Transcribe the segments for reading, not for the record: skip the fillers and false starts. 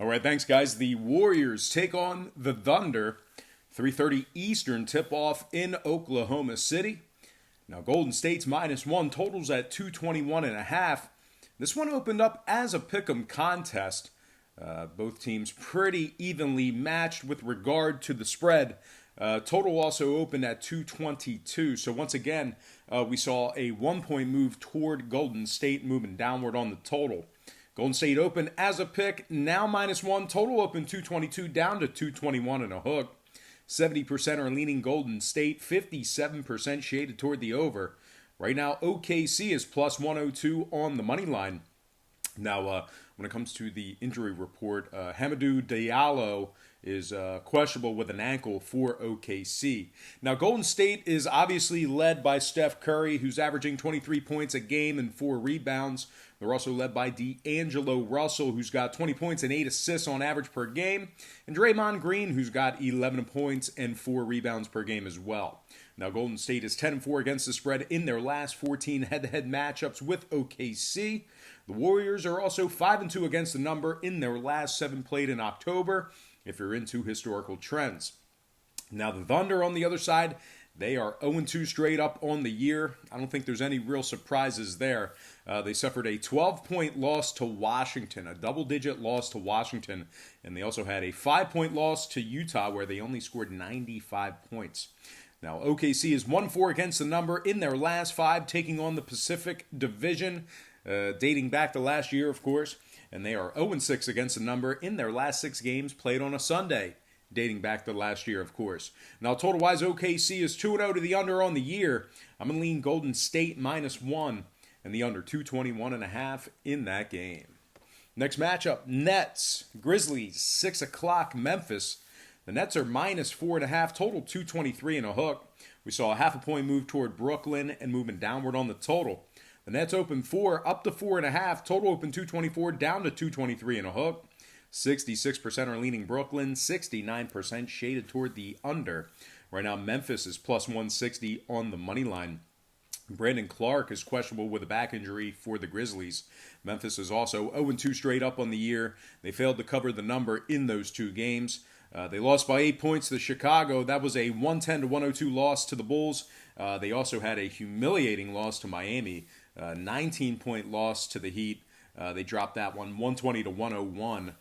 All right, thanks, guys. The Warriors take on the Thunder. 3:30 Eastern tip-off in Oklahoma City. Now, Golden State's -1 totals at 221.5. This one opened up as a pick'em contest. Both teams pretty evenly matched with regard to the spread. Total also opened at 222. So once again, we saw a 1-point move toward Golden State, moving downward on the total. Golden State opened as a pick, now -1. Total open 222, down to 221 and a hook. 70% are leaning Golden State, 57% shaded toward the over. Right now, OKC is plus 102 on the money line. Now, when it comes to the injury report, Hamidou Diallo is questionable with an ankle for OKC. Now, Golden State is obviously led by Steph Curry, who's averaging 23 points a game and 4 rebounds. They're also led by D'Angelo Russell, who's got 20 points and 8 assists on average per game, and Draymond Green, who's got 11 points and 4 rebounds per game as well. Now, Golden State is 10-4 against the spread in their last 14 head-to-head matchups with OKC. The Warriors are also 5-2 against the number in their last 7 played in October, if you're into historical trends. Now, the Thunder on the other side, they are 0-2 straight up on the year. I don't think there's any real surprises there. They suffered a 12-point loss to Washington, a double-digit loss to Washington, and they also had a 5-point loss to Utah where they only scored 95 points. Now, OKC is 1-4 against the number in their last 5, taking on the Pacific Division, dating back to last year, of course, and they are 0-6 against the number in their last 6 games played on a Sunday, dating back to last year, of course. Now, total-wise, OKC is 2-0 to the under on the year. I'm going to lean Golden State -1 and the under 221.5 in that game. Next matchup, Nets, Grizzlies, 6 o'clock, Memphis. The Nets are -4.5, total 223 and a hook. We saw a half a point move toward Brooklyn and moving downward on the total. The Nets open 4, up to 4.5, total open 224, down to 223 and a hook. 66% are leaning Brooklyn, 69% shaded toward the under. Right now, Memphis is plus 160 on the money line. Brandon Clark is questionable with a back injury for the Grizzlies. Memphis is also 0-2 straight up on the year. They failed to cover the number in those 2 games. They lost by 8 points to Chicago. That was a 110-102 loss to the Bulls. They also had a humiliating loss to Miami, 19-point loss to the Heat. They dropped that one 120-101.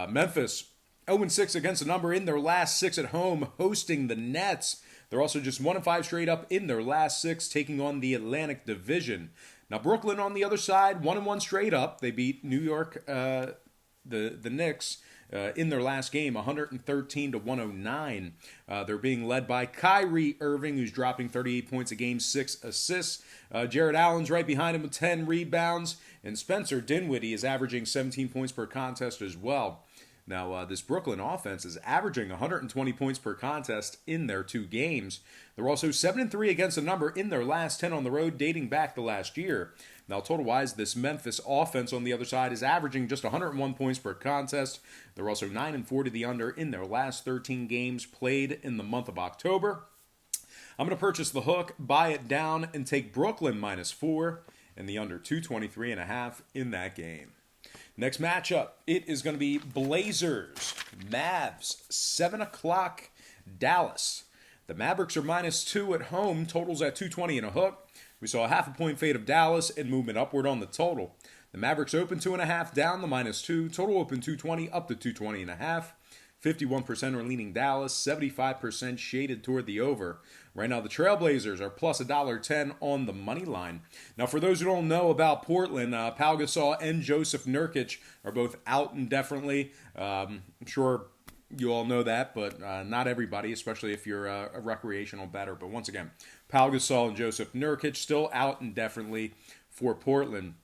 Memphis 0-6 against the number in their last 6 at home, hosting the Nets. They're also just 1-5 straight up in their last 6, taking on the Atlantic Division. Now, Brooklyn on the other side, 1-1 straight up. They beat New York, the Knicks, in their last game, 113-109. They're being led by Kyrie Irving, who's dropping 38 points a game, 6 assists. Jared Allen's right behind him with 10 rebounds. And Spencer Dinwiddie is averaging 17 points per contest as well. Now, this Brooklyn offense is averaging 120 points per contest in their 2 games. They're also 7-3 against the number in their last 10 on the road, dating back to last year. Now, total-wise, this Memphis offense on the other side is averaging just 101 points per contest. They're also 9-4 to the under in their last 13 games played in the month of October. I'm going to purchase the hook, buy it down, and take Brooklyn -4 and the under 223.5 in that game. Next matchup, it is going to be Blazers, Mavs, 7 o'clock, Dallas. The Mavericks are -2 at home, totals at 220 and a hook. We saw a half a point fade of Dallas and movement upward on the total. The Mavericks open 2.5, down the -2, total open 220, up to 220.5. 51% are leaning Dallas, 75% shaded toward the over. Right now, the Trailblazers are plus $1.10 on the money line. Now, for those who don't know about Portland, Pau Gasol and Joseph Nurkic are both out indefinitely. I'm sure you all know that, but not everybody, especially if you're a recreational bettor. But once again, Pau Gasol and Joseph Nurkic still out indefinitely for Portland.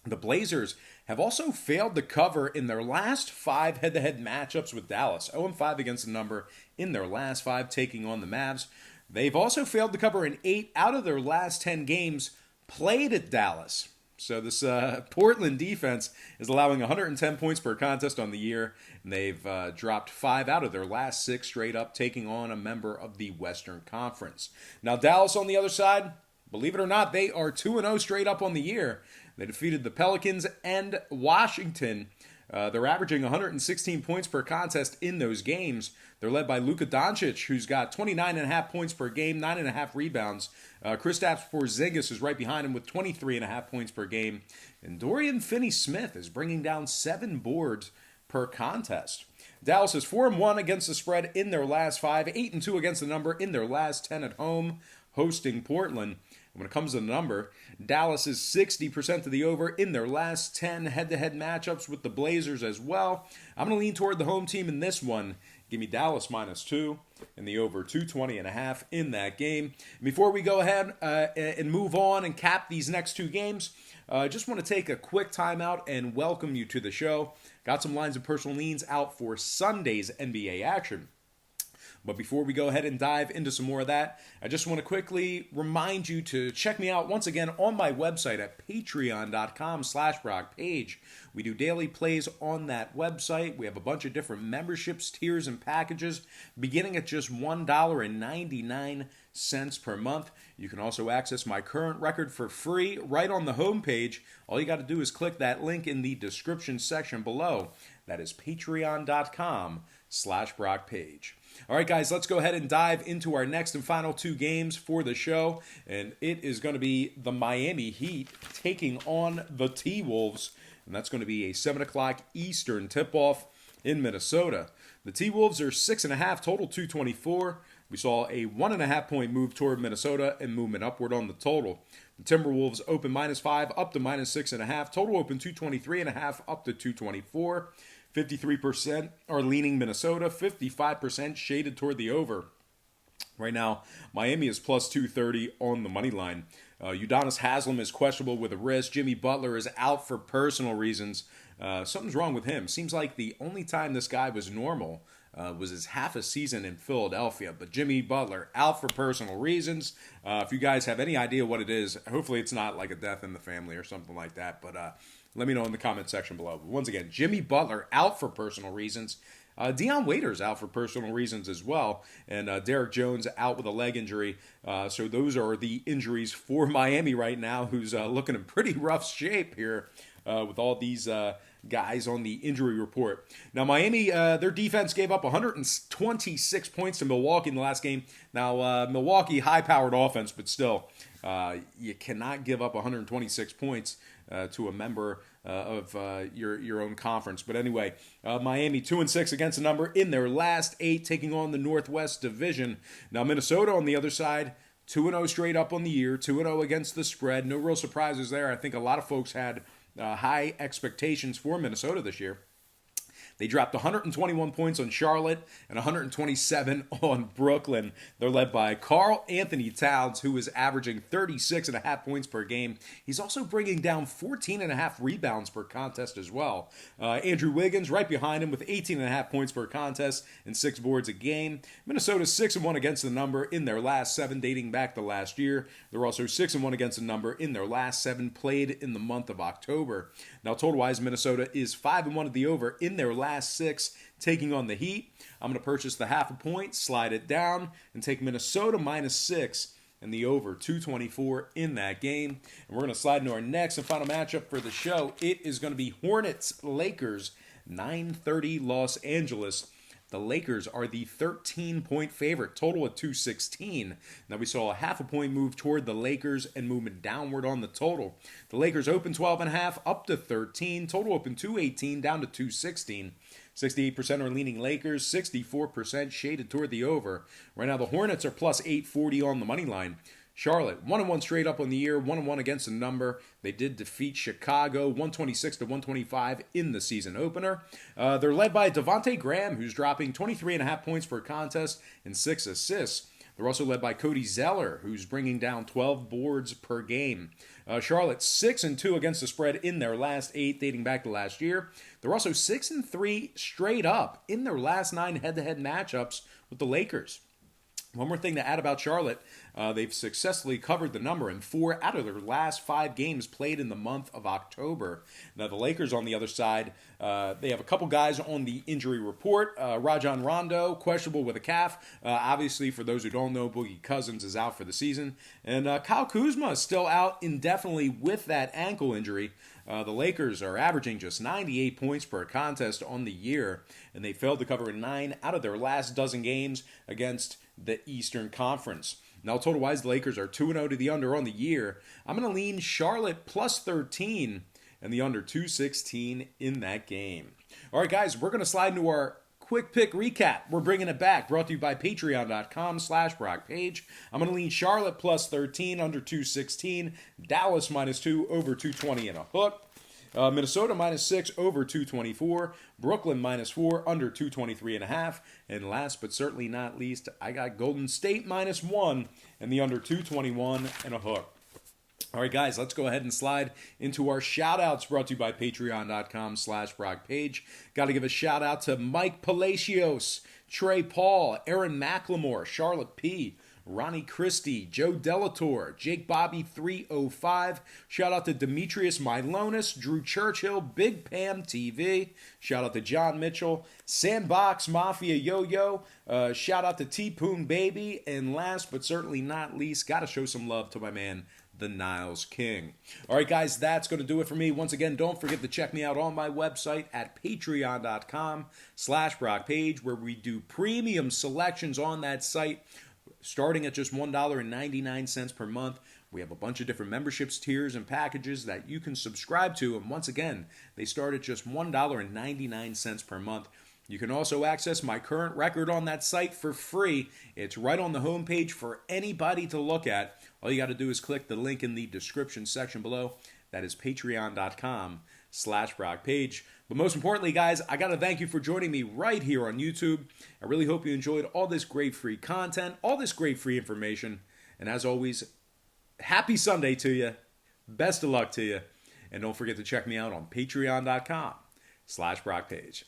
The Blazers have also failed to cover in their last 5 head-to-head matchups with Dallas. 0-5 against the number in their last 5, taking on the Mavs. They've also failed to cover in 8 out of their last 10 games played at Dallas. So this Portland defense is allowing 110 points per contest on the year, and they've dropped 5 out of their last 6 straight up, taking on a member of the Western Conference. Now, Dallas on the other side, believe it or not, they are 2-0 straight up on the year. They defeated the Pelicans and Washington They're averaging 116 points per contest in those games. They're led by Luka Doncic, who's got 29.5 points per game, 9.5 rebounds. Kristaps Porzingis is right behind him with 23.5 points per game. And Dorian Finney-Smith is bringing down 7 boards per contest. Dallas is 4-1 against the spread in their last 5, 8-2 against the number in their last 10 at home, hosting Portland. And when it comes to the number, Dallas is 60% to the over in their last 10 head-to-head matchups with the Blazers as well. I'm going to lean toward the home team in this one. Give me Dallas -2 and the over 220.5 in that game. Before we go ahead and move on and cap these next 2 games, I just want to take a quick timeout and welcome you to the show. Got some lines of personal leans out for Sunday's NBA action. But before we go ahead and dive into some more of that, I just want to quickly remind you to check me out once again on my website at patreon.com/BrockPage. We do daily plays on that website. We have a bunch of different memberships, tiers, and packages beginning at just $1.99 per month. You can also access my current record for free right on the homepage. All you got to do is click that link in the description section below. That is patreon.com/BrockPage. All right, guys, let's go ahead and dive into our next and final 2 games for the show. And it is going to be the Miami Heat taking on the T-Wolves. And that's going to be a 7 o'clock Eastern tip-off in Minnesota. The T-Wolves are 6.5, total 224. We saw a 1.5 point move toward Minnesota and movement upward on the total. The Timberwolves open -5 up to -6.5. Total open 223.5 up to 224. 53% are leaning Minnesota, 55% shaded toward the over. Right now, Miami is +230 on the money line. Udonis Haslem is questionable with a wrist. Jimmy Butler is out for personal reasons. Something's wrong with him. Seems like the only time this guy was normal was his half a season in Philadelphia. But Jimmy Butler out for personal reasons. If you guys have any idea what it is, hopefully it's not like a death in the family or something like that. But let me know in the comment section below. But once again, Jimmy Butler out for personal reasons. Dion Waiters out for personal reasons as well. And Derek Jones out with a leg injury. So those are the injuries for Miami right now, who's looking in pretty rough shape here with all these guys on the injury report. Now, Miami, their defense gave up 126 points to Milwaukee in the last game. Now, Milwaukee, high-powered offense, but still, you cannot give up 126 points to a member of your own conference. But anyway, Miami 2-6 against the number in their last 8, taking on the Northwest Division. Now, Minnesota on the other side, 2-0 straight up on the year, 2-0 against the spread. No real surprises there. I think a lot of folks had high expectations for Minnesota this year. They dropped 121 points on Charlotte and 127 on Brooklyn. They're led by Karl Anthony Towns, who is averaging 36.5 points per game. He's also bringing down 14.5 rebounds per contest as well. Andrew Wiggins right behind him with 18.5 points per contest and 6 boards a game. Minnesota's 6-1 against the number in their last 7, dating back to last year. They're also 6-1 against the number in their last 7, played in the month of October. Now, total-wise, Minnesota is 5-1 at the over in their last 6, taking on the Heat. I'm going to purchase the 0.5 point, slide it down, and take Minnesota -6 and the over 224 in that game. And we're going to slide into our next and final matchup for the show. It is going to be Hornets-Lakers, 9:30 Los Angeles. The Lakers are the 13-point favorite, total at 216. Now, we saw a 0.5 point move toward the Lakers and movement downward on the total. The Lakers open 12.5 up to 13. Total open 218 down to 216. 68% are leaning Lakers, 64% shaded toward the over. Right now, the Hornets are +840 on the money line. Charlotte, 1-1 straight up on the year, 1-1 against the number. They did defeat Chicago, 126-125 in the season opener. They're led by Devontae Graham, who's dropping 23.5 points per contest and 6 assists. They're also led by Cody Zeller, who's bringing down 12 boards per game. Charlotte, 6-2 against the spread in their last 8, dating back to last year. They're also 6-3 straight up in their last 9 head-to-head matchups with the Lakers. One more thing to add about Charlotte, They've successfully covered the number in 4 out of their last 5 games played in the month of October. Now, the Lakers, on the other side, they have a couple guys on the injury report. Rajon Rondo, questionable with a calf. Obviously, for those who don't know, Boogie Cousins is out for the season. And Kyle Kuzma is still out indefinitely with that ankle injury. The Lakers are averaging just 98 points per contest on the year, and they failed to cover 9 out of their last dozen games against the Eastern Conference. Now, total-wise, the Lakers are 2-0 to the under on the year. I'm going to lean Charlotte plus 13 and the under 216 in that game. All right, guys, we're going to slide into our quick pick recap. We're bringing it back, brought to you by patreon.com/BrockPage. I'm going to lean Charlotte plus 13, under 216, Dallas minus 2, over 220 and a hook. Minnesota minus 6, over 224. Brooklyn minus 4, under 223 and a half. And last but certainly not least, I got Golden State minus 1 and the under 221 and a hook. All right, guys, let's go ahead and slide into our shout-outs brought to you by patreon.com/BrockPage. Got to give a shout-out to Mike Palacios, Trey Paul, Aaron McLemore, Charlotte P., Ronnie Christie, Joe Delator, Jake Bobby 305. Shout out to Demetrius Milonis, Drew Churchill, Big Pam TV. Shout out to John Mitchell, Sandbox Mafia Yo-Yo. Shout out to T-Poon Baby. And last but certainly not least, got to show some love to my man, the Niles King. All right, guys, that's going to do it for me. Once again, don't forget to check me out on my website at patreon.com/BrockPage, where we do premium selections on that site, starting at just $1.99 per month. We have a bunch of different memberships, tiers, and packages that you can subscribe to. And once again, they start at just $1.99 per month. You can also access my current record on that site for free. It's right on the homepage for anybody to look at. All you got to do is click the link in the description section below. That is patreon.com/BrockPage. But most importantly, guys, I got to thank you for joining me right here on YouTube. I really hope you enjoyed all this great free content, all this great free information. And as always, happy Sunday to you. Best of luck to you. And don't forget to check me out on patreon.com/BrockPage.